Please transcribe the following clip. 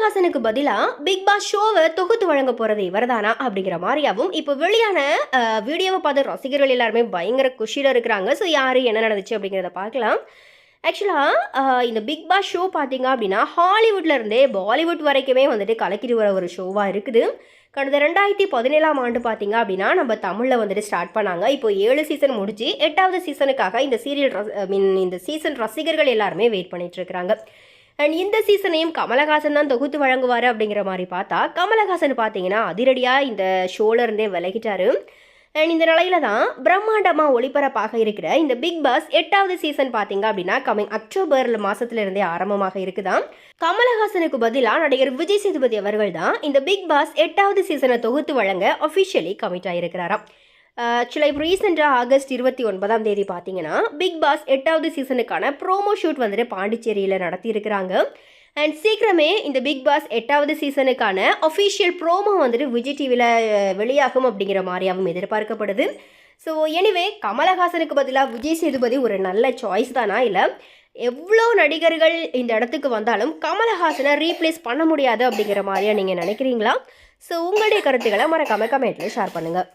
கமலஹாசனுக்கு பதிலாக big pass ஷோவை தொகுத்து வழங்க போகிறது இவர்தானா அப்படிங்கிற மாதிரியாகவும் இப்போ வெளியான வீடியோவை பார்த்து ரசிகர்கள் எல்லாருமே பயங்கர குஷியில் இருக்கிறாங்க. ஸோ யார் என்ன நடந்துச்சு அப்படிங்கிறத பார்க்கலாம். ஆக்சுவலாக இந்த பிக் பாஸ் ஷோ பார்த்தீங்க அப்படின்னா ஹாலிவுட்ல இருந்தே பாலிவுட் வரைக்குமே வந்துட்டு கலக்கிட்டு வர ஒரு ஷோவாக இருக்குது. கடந்த 2017ஆம் ஆண்டு பார்த்தீங்க அப்படின்னா நம்ம தமிழில் வந்துட்டு ஸ்டார்ட் பண்ணாங்க. இப்போ 7 சீசன் முடிச்சு 8வது சீசனுக்காக இந்த இந்த சீசன் ரசிகர்கள் எல்லாருமே வெயிட் பண்ணிட்டு இருக்கிறாங்க. அண்ட் இந்த சீசனையும் கமலஹாசன் தான் தொகுத்து வழங்குவார் அப்படிங்கிற மாதிரி பார்த்தா கமலஹாசன் பார்த்தீங்கன்னா அதிரடியாக இந்த ஷோலேருந்தே விலகிட்டாரு. அண்ட் இந்த நிலையில தான் பிரம்மாண்டமாக ஒளிபரப்பாக இருக்கிற இந்த பிக் பாஸ் 8வது சீசன் பார்த்தீங்க அப்படின்னா கமிங் அக்டோபர் மாதத்துலேருந்தே ஆரம்பமாக இருக்குதான். கமலஹாசனுக்கு பதிலாக நடிகர் விஜய் சேதுபதி அவர்கள் தான் இந்த பிக் பாஸ் 8வது சீசனை தொகுத்து வழங்க அஃபிஷியலி கமிட் ஆகியிருக்கிறாராம். ஆக்சுவலாக இப்போ ரீசெண்டாக ஆகஸ்ட் 29ஆம் தேதி பார்த்தீங்கன்னா பிக் பாஸ் 8வது சீசனுக்கான ப்ரோமோ ஷூட் வந்துட்டு பாண்டிச்சேரியில் நடத்தியிருக்கிறாங்க. அண்ட் சீக்கிரமே இந்த பிக் பாஸ் 8வது சீசனுக்கான அஃபிஷியல் ப்ரோமோ வந்துட்டு விஜய் டிவியில் வெளியாகும் அப்படிங்கிற மாதிரியாகவும் எதிர்பார்க்கப்படுது. ஸோ எனிவே கமலஹாசனுக்கு பதிலாக விஜய் சேதுபதி ஒரு நல்ல சாய்ஸ் தானா? இல்லை எவ்வளோ நடிகர்கள் இந்த இடத்துக்கு வந்தாலும் கமலஹாசனை ரீப்ளேஸ் பண்ண முடியாது அப்படிங்கிற மாதிரியா நீங்கள் நினைக்கிறீங்களா? ஸோ உங்களுடைய கருத்துக்களை மறக்காம கமெண்ட்டில் ஷேர் பண்ணுங்கள்.